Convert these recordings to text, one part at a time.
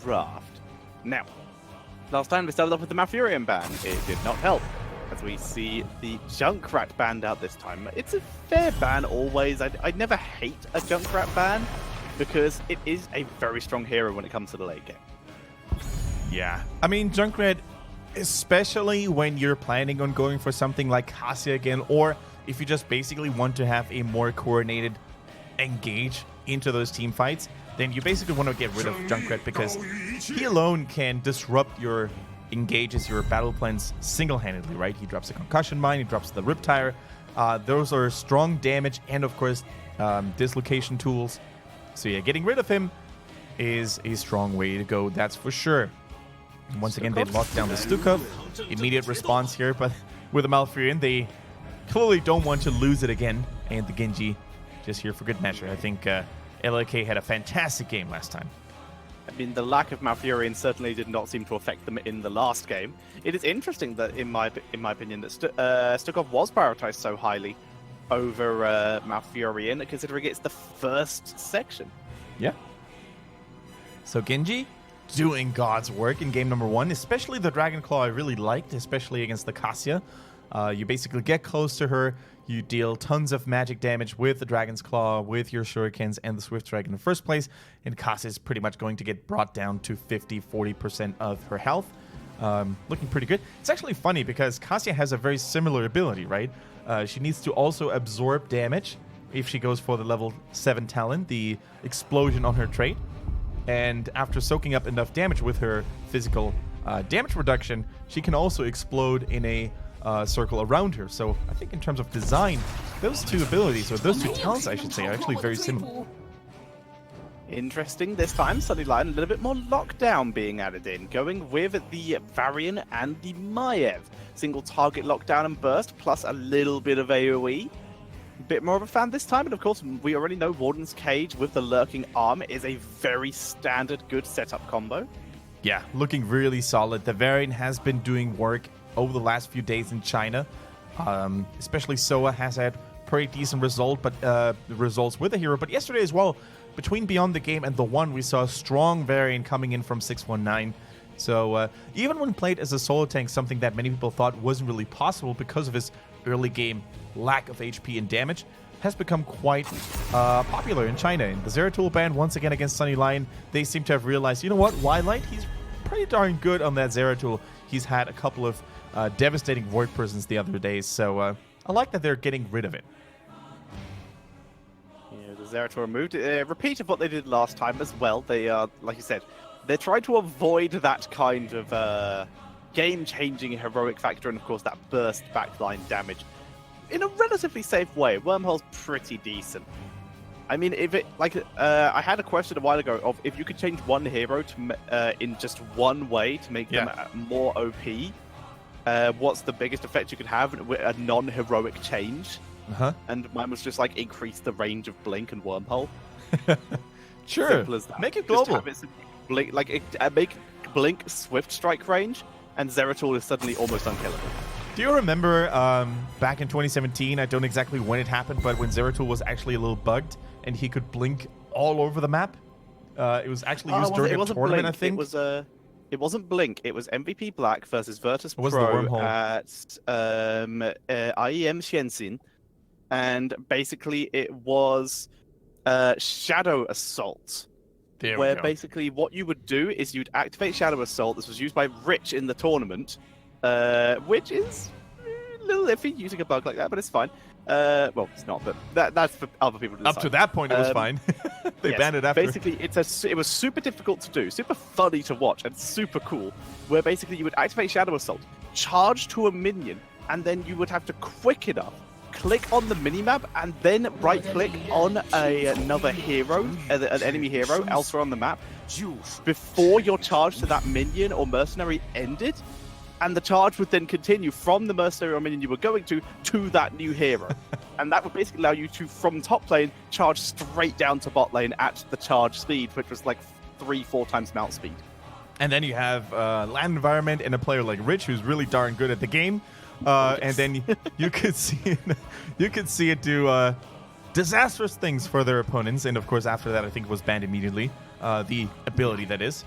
draft. Now, last time we started off with the Malfurion ban. It did not help, as we see the Junkrat banned out this time. It's a fair ban always. I'd never hate a Junkrat ban, because it is a very strong hero when it comes to the late game. Yeah, I mean, Junkrat, especially when you're planning on going for something like Cassia again, or if you just basically want to have a more coordinated engage into those team fights, then you basically want to get rid of Junkrat, because he alone can disrupt your engages, your battle plans single-handedly, right? He drops a concussion mine, he drops the Riptire. Those are strong damage and, of course, dislocation tools. So yeah, getting rid of him is a strong way to go, that's for sure. And once again, they locked down the Stukov. Immediate response here, but with the Malfurion, they clearly don't want to lose it again. And the Genji just here for good measure. I think LLK had a fantastic game last time. I mean, the lack of Malfurion certainly did not seem to affect them in the last game. It is interesting that, in my opinion, that Stukov was prioritized so highly over Malfurion, considering it's the first section. Yeah. So Genji doing God's work in game number 1, especially the Dragon Claw I really liked, especially against the Cassia. You basically get close to her, you deal tons of magic damage with the Dragon's Claw, with your Shurikens and the Swift Strike in the first place, and Cassia is pretty much going to get brought down to 50-40% of her health. Looking pretty good. It's actually funny because Cassia has a very similar ability, right? She needs to also absorb damage if she goes for the level 7 talent, the explosion on her trait. And after soaking up enough damage with her physical damage reduction, she can also explode in a circle around her. So I think in terms of design, those two abilities, or those two talents I should say, are actually very similar. Interesting this time, Sunny Lion, a little bit more lockdown being added in, going with the Varian and the Maiev. Single target lockdown and burst, plus a little bit of AoE. Bit more of a fan this time, and of course we already know Warden's Cage with the Lurking Arm is a very standard good setup combo. Yeah, looking really solid. The Varian has been doing work over the last few days in China. Especially Soa has had pretty decent results with the hero, but yesterday as well, between Beyond the Game and the One, we saw a strong Varian coming in from 619. So even when played as a solo tank, something that many people thought wasn't really possible because of his early game lack of HP and damage, has become quite popular in China. And the Zeratul ban once again against Sunny Lion, they seem to have realized, you know what, Wildlight, he's pretty darn good on that Zeratul. He's had a couple of devastating Void Prisons the other days, so I like that they're getting rid of it. Yeah, the Zeratul removed it. Repeat of what they did last time as well. They like you said, they're trying to avoid that kind of game-changing heroic factor, and of course that burst backline damage in a relatively safe way. Wormhole's pretty decent. I mean, if it I had a question a while ago of if you could change one hero to in just one way to make them more OP, what's the biggest effect you could have with a non-heroic change? And mine was just like increase the range of Blink and Wormhole. Sure, simple as that. Make it global. Blink, make Blink Swift Strike range, and Zeratul is suddenly almost unkillable. Do you remember back in 2017, I don't know exactly when it happened, but when Zeratul was actually a little bugged and he could blink all over the map? It was actually used during a tournament, Blink. I think. It wasn't Blink, it was MVP Black versus Virtus Pro at IEM Shenzhen. And basically it was Shadow Assault. Where basically what you would do is you'd activate Shadow Assault. This was used by Rich in the tournament. Which is a little iffy using a bug like that, but it's fine. Well, it's not, but that's for other people to decide. Up to that point, it was fine. They banned it after. Basically, it was super difficult to do, super funny to watch, and super cool, where basically you would activate Shadow Assault, charge to a minion, and then you would have to quick enough click on the minimap, and then right-click on another hero, an enemy hero elsewhere on the map, before your charge to that minion or mercenary ended. And the charge would then continue from the mercenary or minion you were going to that new hero. And that would basically allow you to, from top lane, charge straight down to bot lane at the charge speed, which was like 3-4 times mount speed. And then you have land environment and a player like Rich, who's really darn good at the game. And then you could see it do disastrous things for their opponents. And of course, after that, I think it was banned immediately. The ability, that is.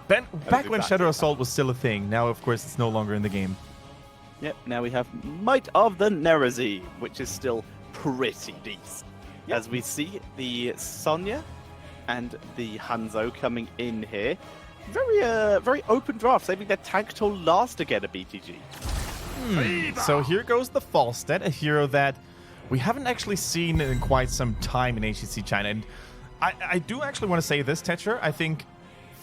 Back when exactly Shadow that. Assault was still a thing. Now, of course, it's no longer in the game. Yep, now we have Might of the Nerezy, which is still pretty decent. As we see the Sonya and the Hanzo coming in here. Very open draft, saving their tank till last again at BTG. So here goes the Falstad, a hero that we haven't actually seen in quite some time in HGC China. And I do actually want to say this, Tetra. I think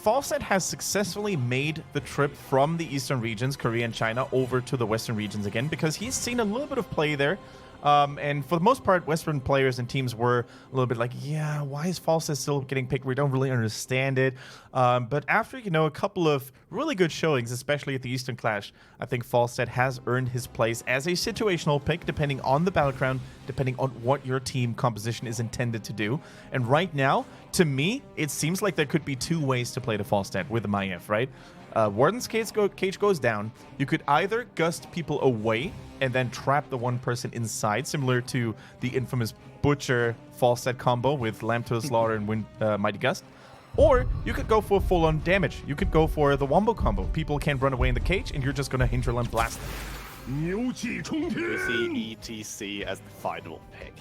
Falstad has successfully made the trip from the eastern regions, Korea and China, over to the western regions again, because he's seen a little bit of play there. And for the most part, Western players and teams were a little bit like, yeah, why is Falstad still getting picked? We don't really understand it. But after, a couple of really good showings, especially at the Eastern Clash, I think Falstad has earned his place as a situational pick, depending on the battleground, depending on what your team composition is intended to do. And right now, to me, it seems like there could be two ways to play the Falstad with the Maiev, right? Warden's cage goes down. You could either gust people away and then trap the one person inside, similar to the infamous Butcher Falstad combo with Lamb to the Slaughter and Mighty Gust. Or you could go for full-on damage. You could go for the Wombo combo. People can't run away in the cage, and you're just going to Hinterland blast them. We see ETC as the final pick.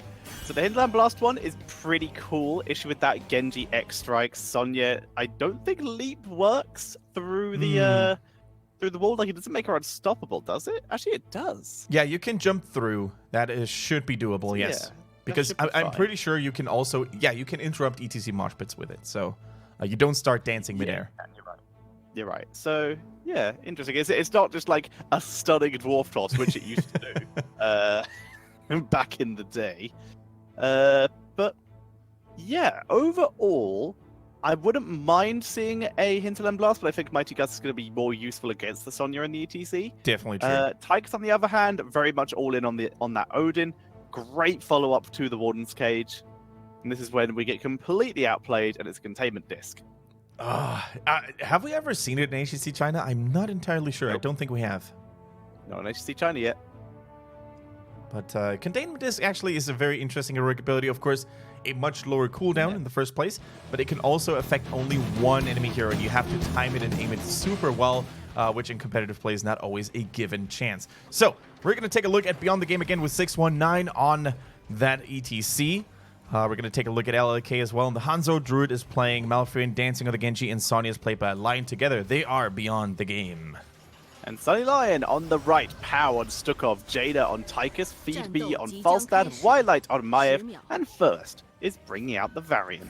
So the Hinterland Blast one is pretty cool. Issue with that, Genji X strike, Sonya. I don't think Leap works through the wall. Like, it doesn't make her unstoppable, does it? Actually, it does. Yeah, you can jump through. That should be doable, yes. Yeah, because I'm pretty sure you can also, you can interrupt ETC mosh pits with it. So you don't start dancing midair. You're right. So, yeah, interesting. It's not just like a stunning dwarf toss, which it used to do back in the day. But, yeah, overall, I wouldn't mind seeing a Hinterland Blast, but I think Mighty Gust is going to be more useful against the Sonya and the ETC. Definitely true. Tychus, on the other hand, very much all in on that Odin. Great follow-up to the Warden's Cage. And this is when we get completely outplayed, and it's a containment disc. Have we ever seen it in HGC China? I'm not entirely sure. Nope. I don't think we have. Not in HGC China yet. But Containment Disc actually is a very interesting heroic ability. Of course, a much lower cooldown in the first place, but it can also affect only one enemy hero, and you have to time it and aim it super well, which in competitive play is not always a given chance. So, we're going to take a look at Beyond the Game again with 619 on that ETC. We're going to take a look at LLK as well. And the Hanzo Druid is playing Malfurion, dancing on the Genji, and Sonya is played by Lion. Together, they are Beyond the Game. And Sunny Lion on the right, Pow on Stukov, Jada on Tychus, Feed B on Falstad, Twilight on Maiev, and first is bringing out the Varian.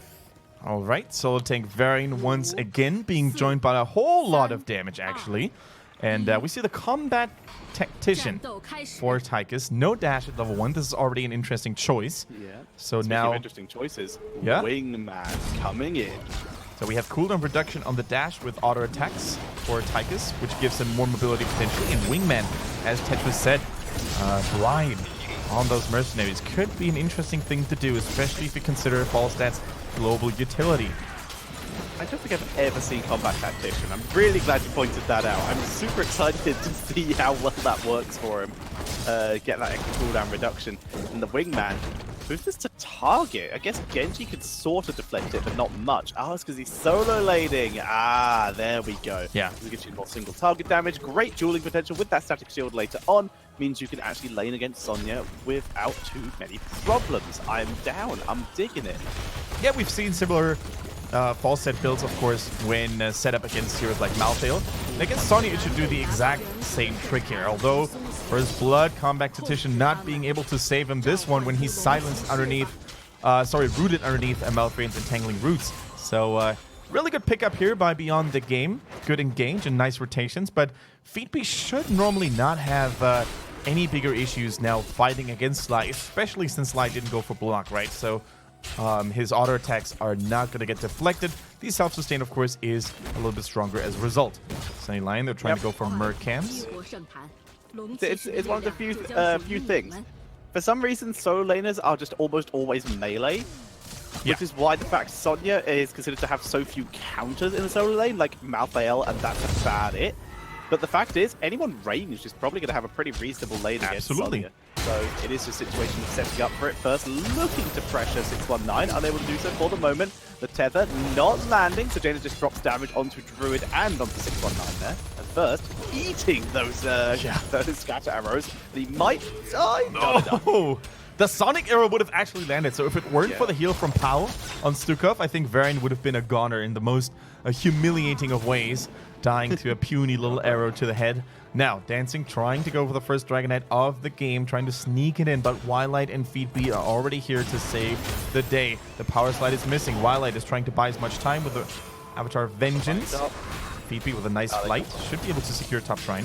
All right, solo tank Varian once again being joined by a whole lot of damage, actually. And we see the combat tactician for Tychus. No dash at level 1. This is already an interesting choice. Yeah. So Speaking now, of interesting choices, Yeah? Wingman coming in. so we have cooldown reduction on the dash with auto attacks for Tychus, which gives him more mobility potentially. And Wingman, as Tetris said, blind on those mercenaries could be an interesting thing to do, especially if you consider Falstad's global utility. I don't think I've ever seen Combat Tactician. I'm really glad you pointed that out. I'm super excited to see how well that works for him. Get that extra cooldown reduction. And the Wingman, who's this to target? I guess Genji could sort of deflect it, but not much. Oh, it's because he's solo lading. Ah, there we go. Yeah. He gets you more single target damage. Great dueling potential with that static shield later on. Means you can actually lane against Sonya without too many problems. I'm down. I'm digging it. Yeah, we've seen similar Falstad builds, of course, when set up against heroes like Malthael. And against Sonya, it should do the exact same trick here. Although, for his blood, Combat Tactician not being able to save him this one when he's silenced underneath, rooted underneath Malfurion's entangling roots. So, really good pickup here by Beyond the Game. Good engage and nice rotations, but Feedby should normally not have any bigger issues now fighting against Sly, especially since Sly didn't go for block, right? So, his auto attacks are not going to get deflected. The self-sustain, of course, is a little bit stronger as a result. Sunny Lion, they're trying to go for Merc camps. It's one of the few things. For some reason, solo laners are just almost always melee. Yeah. Which is why the fact Sonya is considered to have so few counters in the solo lane, like Malthael, and that's about it. But the fact is, anyone ranged is probably going to have a pretty reasonable lane against Sonya. So it is a situation of setting up for it first, looking to pressure 619, unable to do so for the moment. The tether not landing, so Jaina just drops damage onto Druid and onto 619 there. At first, eating those scatter arrows. He might die. No! The Sonic arrow would have actually landed, so if it weren't for the heal from Pao on Stukov, I think Varian would have been a goner in the most humiliating of ways, dying to a puny little arrow to the head. Now, Dancing trying to go for the first Dragonite of the game, trying to sneak it in, but Wildlight and Feedbeat are already here to save the day. The Power Slide is missing. Wildlight is trying to buy as much time with the Avatar of Vengeance. Feedbeat with a nice flight. Should be able to secure top shrine.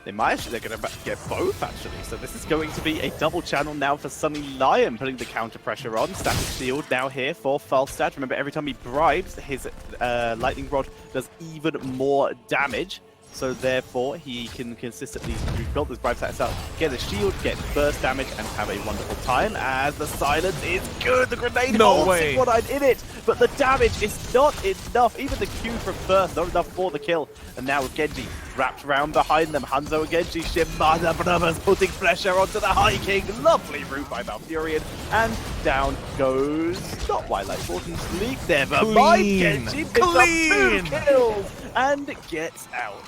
They're going to get both, actually. So this is going to be a double channel now for Sunny Lion, putting the counter pressure on. Static Shield now here for Falstad. Remember, every time he bribes, his Lightning Rod does even more damage. So therefore, he can consistently rebuild this bribe status out, get a shield, get burst damage, and have a wonderful time. As the silence is good, the grenade holds 619 in it, but the damage is not enough. Even the Q from burst, not enough for the kill. And now with Genji wrapped around behind them, Hanzo and Genji, Shimada Brothers putting pressure onto the High King. Lovely route by Malfurion, and down goes not Wildlight, Fortune Sleep there, but by Genji picks up 2 kills and gets out.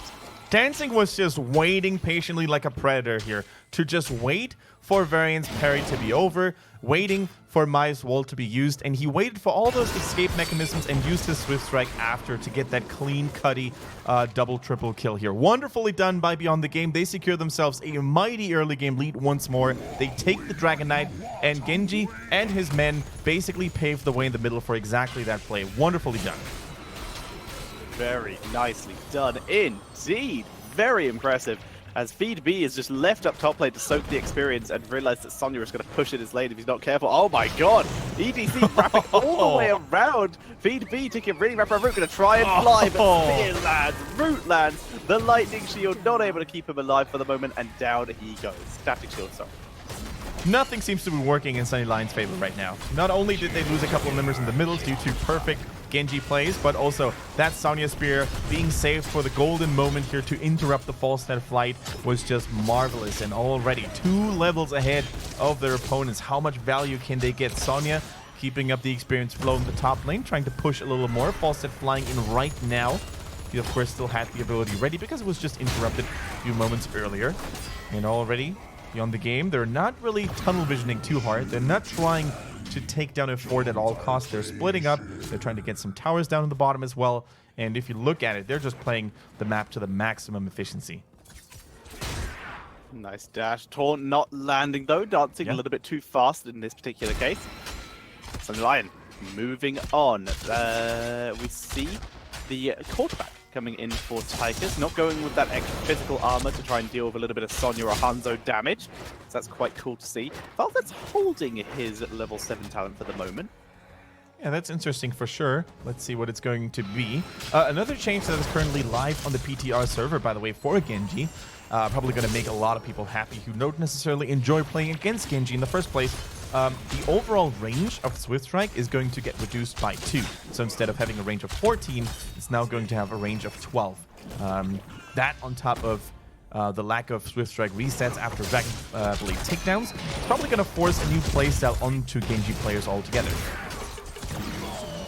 Dancing was just waiting patiently like a predator here to just wait for Varian's parry to be over, waiting for Mai's wall to be used, and he waited for all those escape mechanisms and used his Swift Strike after to get that clean, cutty double-triple kill here. Wonderfully done by Beyond the Game. They secure themselves a mighty early game lead once more. They take the Dragon Knight, and Genji and his men basically pave the way in the middle for exactly that play. Wonderfully done. Very nicely done indeed. Very impressive. As Feed B is just left up top lane to soak the experience and realize that Sonya is going to push in his lane if he's not careful. Oh my god! EDC wrapping all the way around. Feed B taking a really rapid route, going to try and fly, but Spear lands, Root lands. The Lightning Shield not able to keep him alive for the moment, and down he goes. Static Shield, sorry. Nothing seems to be working in Sunny Lion's favor right now. Not only did they lose a couple of members in the middle due to perfect Genji plays, but also that Sonya Spear being saved for the golden moment here to interrupt the Falstad flight was just marvelous, and already 2 levels ahead of their opponents. How much value can they get? Sonya keeping up the experience flow in the top lane, trying to push a little more. Falstad flying in right now. He, of course, still had the ability ready because it was just interrupted a few moments earlier. And already Beyond the Game, they're not really tunnel visioning too hard. They're not trying to take down a fort at all costs. They're splitting up. They're trying to get some towers down in the bottom as well. And if you look at it, they're just playing the map to the maximum efficiency. Nice dash. Taunt not landing though. Dancing a little bit too fast in this particular case. Sunny Lion moving on. We see the quarterback coming in for Tychus, not going with that extra physical armor to try and deal with a little bit of Sonya or Hanzo damage. So that's quite cool to see. Falstad's holding his level 7 talent for the moment. Yeah, that's interesting for sure. Let's see what it's going to be. Another change that is currently live on the PTR server, by the way, for Genji. Probably going to make a lot of people happy who don't necessarily enjoy playing against Genji in the first place. The overall range of Swift Strike is going to get reduced by 2. So instead of having a range of 14, it's now going to have a range of 12. That on top of the lack of Swift Strike resets after Dragon Blade takedowns, it's probably going to force a new playstyle onto Genji players altogether.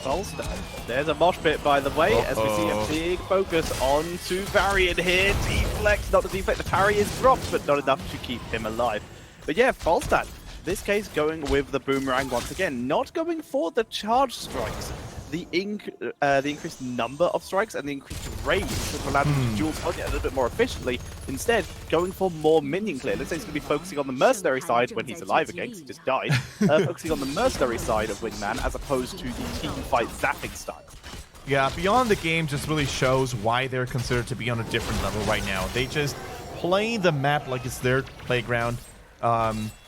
Falstad. There's a mosh pit, by the way, as we see a big focus onto Varian here. Deflect, not the deflect, the parry is dropped, but not enough to keep him alive. But yeah, Falstad, this case going with the boomerang once again, not going for the charge strikes. The increased number of strikes and the increased range to allow him to dual Sonya a little bit more efficiently. Instead, going for more minion clear. Let's say he's going to be focusing on the mercenary side when he's alive again, because he just died. Focusing on the mercenary side of Wingman as opposed to the team fight zapping style. Yeah, Beyond the Game just really shows why they're considered to be on a different level right now. They just play the map like it's their playground.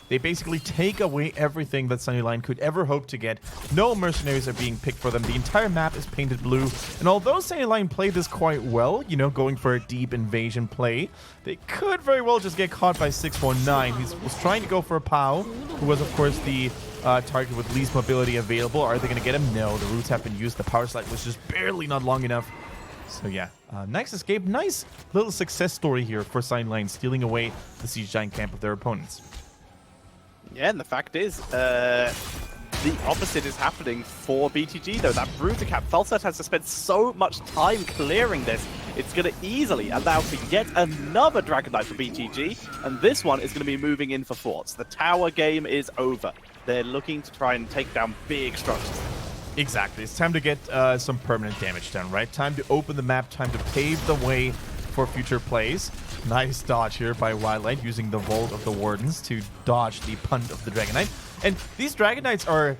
They basically take away everything that Sunny Lion could ever hope to get. No mercenaries are being picked for them. The entire map is painted blue. And although Sunny Lion played this quite well, you know, going for a deep invasion play, they could very well just get caught by 619. He was trying to go for a Pao, who was, of course, the target with least mobility available. Are they going to get him? No, the roots have been used. The power slide was just barely not long enough. So yeah, nice escape. Nice little success story here for Sunny Lion, stealing away the Siege Giant camp of their opponents. Yeah, and the fact is, The opposite is happening for BTG, though. That Bruiser Cap, Falstad has to spend so much time clearing this. It's going to easily allow for yet another Dragon Knight for BTG, and this one is going to be moving in for forts. The tower game is over. They're looking to try and take down big structures. Exactly. It's time to get some permanent damage done, right? Time to open the map, time to pave the way for future plays. Nice dodge here by Wildlight, using the Vault of the Wardens to dodge the punt of the Dragon Knight. And these Dragon Knights are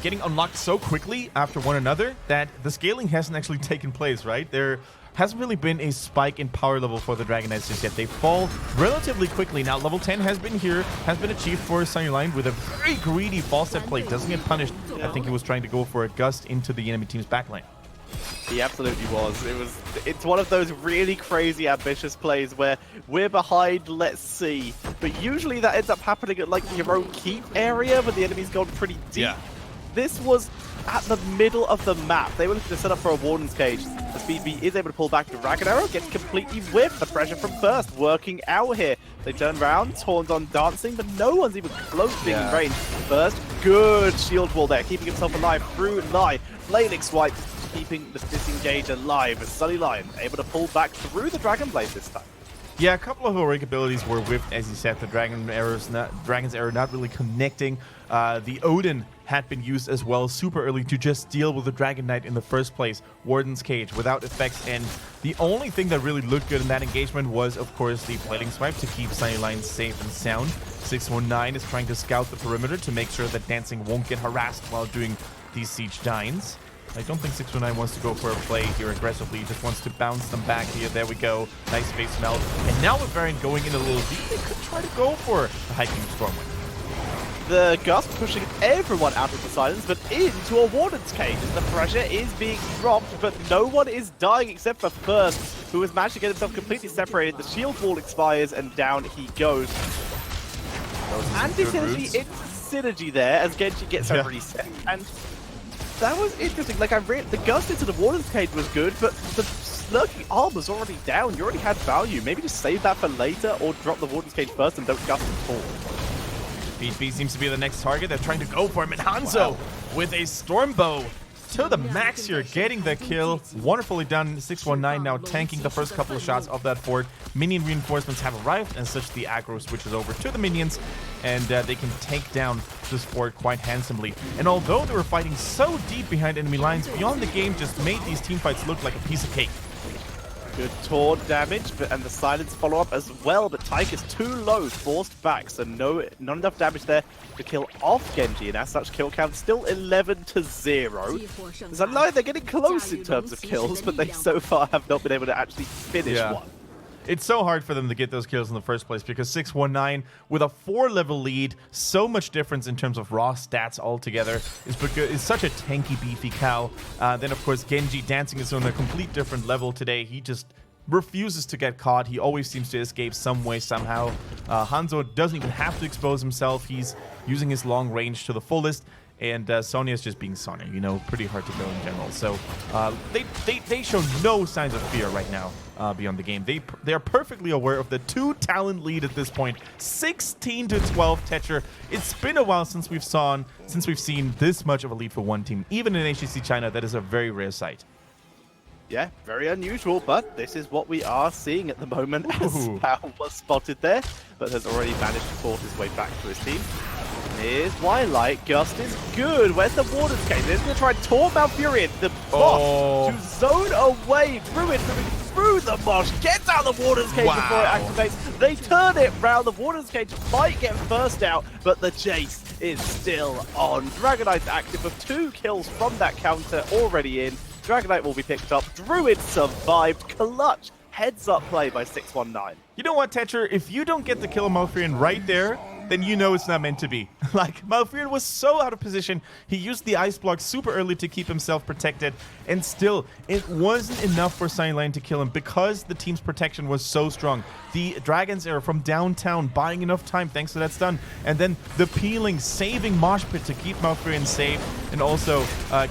getting unlocked so quickly after one another that the scaling hasn't actually taken place, right? There hasn't really been a spike in power level for the Dragon Knights just yet. They fall relatively quickly. Now, level 10 has been achieved for Sunnyline with a very greedy Falstad play. Doesn't get punished. I think he was trying to go for a gust into the enemy team's backline. He absolutely was. It's one of those really crazy, ambitious plays where we're behind, let's see. But usually that ends up happening at like your own keep area when the enemy's gone pretty deep. Yeah. This was at the middle of the map. They were looking to set up for a Warden's Cage. The Speed B is able to pull back. The Dragon Arrow gets completely whipped. The pressure from Burst working out here. They turn around, Taun's on dancing, but no one's even close to being in range. Burst, good shield wall there, keeping himself alive through Lai. Flailing swipe, keeping the disengage alive. Sunny Lion able to pull back through the Dragon Blade this time. Yeah, a couple of heroic abilities were whiffed, as you said. The Dragon's Arrow not really connecting. The Odin had been used as well super early to just deal with the Dragon Knight in the first place. Warden's Cage without effects, and the only thing that really looked good in that engagement was, of course, the Flailing Swipe to keep Sunnyline safe and sound. 619 is trying to scout the perimeter to make sure that Dancing won't get harassed while doing these Siege Dines. I don't think 619 wants to go for a play here aggressively. He just wants to bounce them back here. There we go. Nice face melt. And now with Varian going in a little deep, they could try to go for a Hiking Stormwind. The Gust pushing everyone out of the silence, but into a Warden's Cage as the pressure is being dropped, but no one is dying except for First, who has managed to get himself completely separated. The shield wall expires, and down he goes. Anti-synergy, it's synergy there as Genji gets a reset. And that was interesting. Like, the Gust into the Warden's Cage was good, but the Slurking Arm was already down. You already had value. Maybe just save that for later or drop the Warden's Cage first and don't Gust at all. BB seems to be the next target. They're trying to go for him. And Hanzo with a Stormbow to the max here, getting the kill. Wonderfully done. 619 now tanking the first couple of shots of that fort. Minion reinforcements have arrived, and such the aggro switches over to the minions, and they can take down this fort quite handsomely. And although they were fighting so deep behind enemy lines, Beyond the Game just made these teamfights look like a piece of cake. Good taunt damage, and the silence follow-up as well, but Tyke is too low, forced back, so not enough damage there to kill off Genji, and as such, kill count still 11-0. So no, they're getting close in terms of kills, but they so far have not been able to actually finish one. It's so hard for them to get those kills in the first place because 619 with a 4-level lead, so much difference in terms of raw stats altogether, is such a tanky, beefy cow. Then, of course, Genji dancing is on a complete different level today. He just refuses to get caught. He always seems to escape some way, somehow. Hanzo doesn't even have to expose himself. He's using his long range to the fullest. And Sonya's just being Sonya, you know, pretty hard to kill in general. So they show no signs of fear right now Beyond the Game. They are perfectly aware of the 2-talent lead at this point, 16-12 Tetcher. It's been a while since we've seen this much of a lead for one team. Even in HGC China, that is a very rare sight. Yeah, very unusual, but this is what we are seeing at the moment. As Pal was spotted there, but has already managed to force his way back to his team. Here's Wildlight. Gust is good. Where's the Warden's Cage? They're going to try and taunt Malfurion. The boss to zone away. Druid moving through the mosh. Gets out the Warden's Cage before it activates. They turn it round. The Warden's Cage might get first out, but the chase is still on. Dragon Knight's active with 2 kills from that counter already in. Dragon Knight will be picked up. Druid survived. Clutch heads up play by 619. You know what, Tetcher? If you don't get the kill of Malfurion right there, then you know it's not meant to be. Like, Malfurion was so out of position. He used the ice block super early to keep himself protected, and still, it wasn't enough for Sunnyline to kill him because the team's protection was so strong. The Dragon's Arrow from downtown buying enough time thanks to that stun, and then the peeling, saving Mosh Pit to keep Malfurion safe and also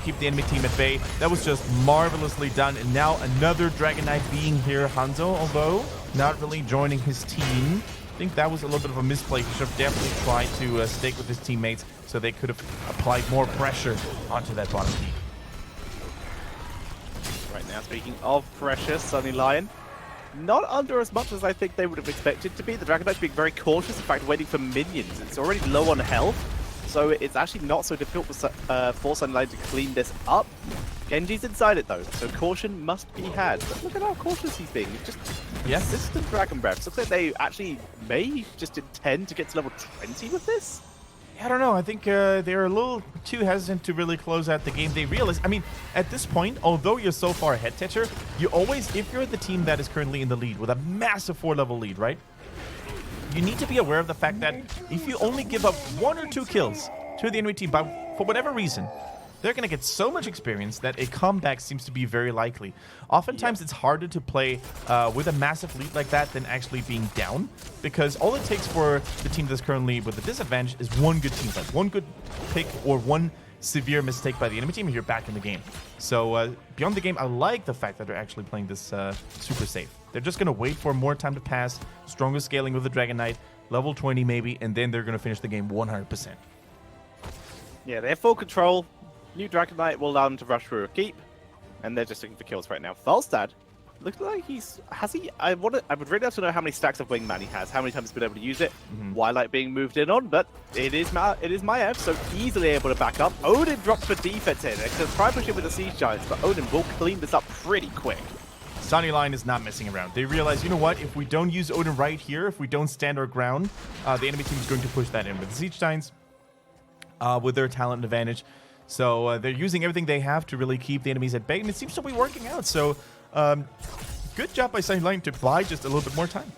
keep the enemy team at bay. That was just marvelously done, and now another Dragon Knight being here. Hanzo, although not really joining his team. I think that was a little bit of a misplay. He should have definitely tried to stick with his teammates so they could have applied more pressure onto that bottom team. Right now, speaking of pressure, Sunny Lion, not under as much as I think they would have expected to be. The Dragon Knight's being very cautious, in fact, waiting for minions. It's already low on health, so it's actually not so difficult for Sunny Lion to clean this up. Genji's inside it, though, so caution must be had. But look at how cautious he's being. He's just consistent Dragon Breath. Looks like they actually may just intend to get to level 20 with this. I don't know. I think they're a little too hesitant to really close out the game. They realize, I mean, at this point, although you're so far ahead, Tetcher, you always, if you're the team that is currently in the lead with a massive 4-level lead, right? You need to be aware of the fact that if you only give up 1 or 2 kills to the enemy team, for whatever reason, they're going to get so much experience that a comeback seems to be very likely. Oftentimes, it's harder to play with a massive lead like that than actually being down, because all it takes for the team that's currently with the disadvantage is one good team fight, one good pick, or one severe mistake by the enemy team, and you're back in the game. So beyond the game, I like the fact that they're actually playing this super safe. They're just going to wait for more time to pass, stronger scaling with the Dragon Knight, level 20 maybe, and then they're going to finish the game 100%. Yeah, they have full control. New Dragon Knight will allow them to rush through a keep, and they're just looking for kills right now. Falstad looks like I would really like to know how many stacks of Wingman he has, how many times he's been able to use it, Twilight being moved in on, but it is Maiev, so easily able to back up. Odin drops for defense here. They can try push it with the Siege Giants, but Odin will clean this up pretty quick. Sunny Lion is not messing around. They realize, you know what, if we don't use Odin right here, if we don't stand our ground, the enemy team is going to push that in with the Siege Giants, with their talent advantage. So they're using everything they have to really keep the enemies at bay, and it seems to be working out. So good job by Sunny Lion to buy just a little bit more time.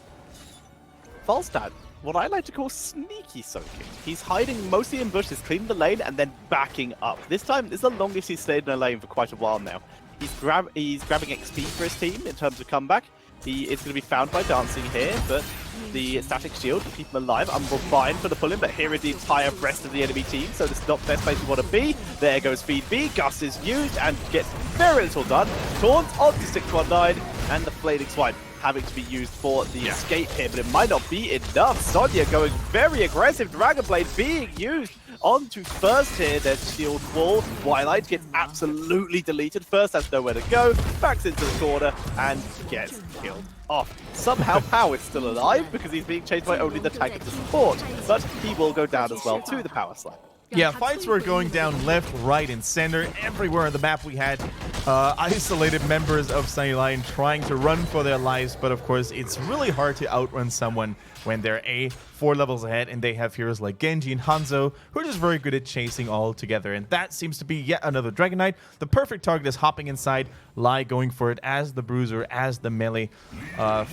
Falstad, what I like to call sneaky soaking. He's hiding mostly in bushes, cleaning the lane, and then backing up. This time, this is the longest he's stayed in a lane for quite a while now. He's grabbing XP for his team in terms of comeback. He is going to be found by dancing here, but the static shield to keep him alive. Umbral fine for the pull-in, but here is the entire rest of the enemy team, so this is not the best place you want to be. There goes Feed B. Gus is used and gets very little done. Taunts onto 619, and the Flaming Swine having to be used for the escape here, but it might not be enough. Sonya going very aggressive. Dragon Blade being used onto first here. There's shield wall. Twilight gets absolutely deleted. First has nowhere to go. Backs into the corner and gets killed off. Somehow Pow is still alive because he's being chased by only the tank and the support, but he will go down as well to the power slide. Yeah, fights were going down left, right, and center. Everywhere on the map we had isolated members of Sunny Lion trying to run for their lives, but of course it's really hard to outrun someone when they're 4 levels ahead and they have heroes like Genji and Hanzo who are just very good at chasing all together, and that seems to be yet another Dragon Knight. The perfect target is hopping inside, Lai going for it as the bruiser, as the melee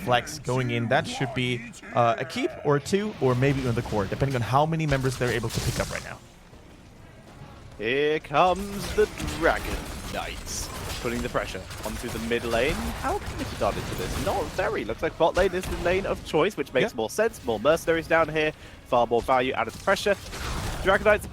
flex going in. That should be a keep or 2 or maybe even the core, depending on how many members they're able to pick up right now. Here comes the Dragon Knights, putting the pressure onto the mid lane. How committed are they to this? Not very. Looks like bot lane is the lane of choice, which makes more sense. More mercenaries down here, far more value out of the pressure. Dragon Knights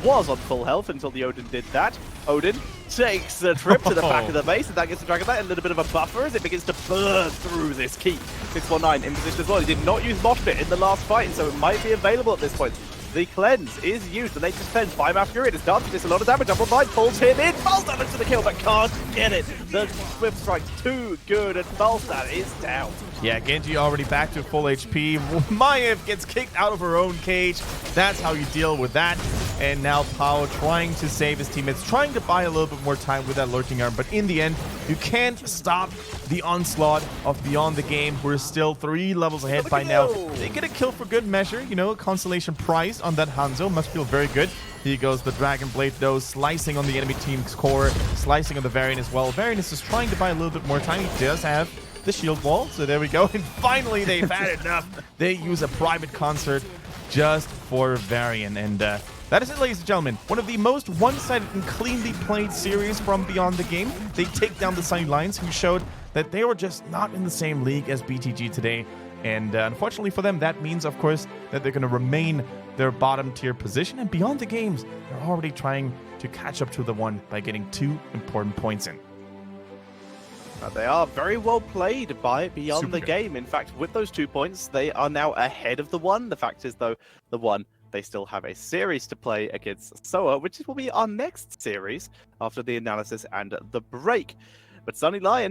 was on full health until the Odin did that. Odin takes a trip to the back of the base, and that gives the Dragon Knight a little bit of a buffer as it begins to burn through this keep. 619 in position as well. He did not use Mosh Pit in the last fight, so it might be available at this point. The cleanse is used. The latest cleanse by Mouth Fury. It has done this a lot of damage. Umbral Fine pulls him in. Falstad looks for the kill, but can't get it. The Swift Strike's too good, and Falstad is down. Yeah, Genji already back to full HP. Maiev gets kicked out of her own cage. That's how you deal with that. And now Pao trying to save his teammates, trying to buy a little bit more time with that lurking arm. But in the end, you can't stop the onslaught of Beyond the Game. We're still 3 levels ahead by now. They get a kill for good measure. You know, a consolation prize on that Hanzo. Must feel very good. Here goes the Dragon Blade, though, slicing on the enemy team's core, slicing on the Varian as well. Varian is just trying to buy a little bit more time. He does have the shield wall, so there we go. And finally, they've had enough. They use a private concert just for Varian. And that is it, ladies and gentlemen. One of the most one-sided and cleanly played series from Beyond the Game. They take down the Sunny Lions, who showed that they were just not in the same league as BTG today. And unfortunately for them, that means, of course, that they're going to remain their bottom tier position. And Beyond the Games, they're already trying to catch up to the one by getting 2 important points in. They are very well played by Beyond Super the good. Game. In fact, with those 2 points, they are now ahead of the one. The fact is, though, the one, they still have a series to play against Soa, which will be our next series after the analysis and the break. But Sunny Lion